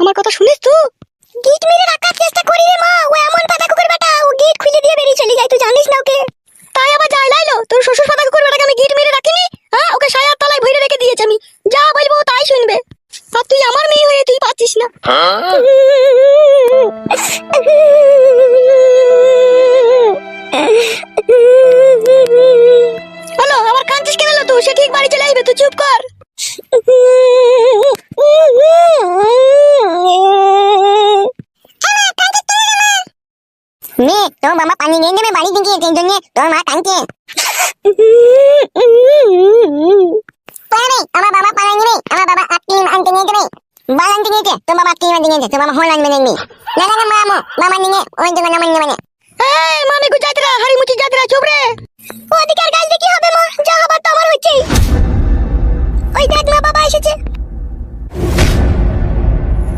আমার কথা শুনিস তুই? গিট মেরে রাখার চেষ্টা করি রে মা, ও এমন পাতা কুকুর বেটা, ও গিট খুলে দিয়ে বেরিয়ে চলে যায়, তুই জানিস না ওকে? তাই আবার যাই লাইলো, তোর শ্বশুর পাতা কুকুর বেটাকে আমি গিট মেরে রাখিনি? হ্যাঁ, ওকে সায়ার তলায় ভরে রেখে দিয়েছি আমি, যা বলবো তাই শুনবে। আর তুই আমার মেয়ে হয়ে তুই পাচ্ছিস না। হ্যালো, আবার কাঁদছিস কেন? তুই সে ঠিক বাড়ি চলে আসবে, তুই চুপ কর। মেয়ে তোর বাবা পানি নিয়ে নেবে বাড়ি থেকে, সেই জন্য তোর মা কাঁদছে। আমার বাবা পানি নেবে, আমার বাবা আইসক্রিম আনতে নিয়ে যাবে। বল আনতে নিয়েছে তোর বাবা, আইসক্রিম আনতে নিয়েছে তোর বাবা, হল আনবে দেখবি। না না না মামু, বাবা নিয়ে ওই দোকানে আমার নেবে না।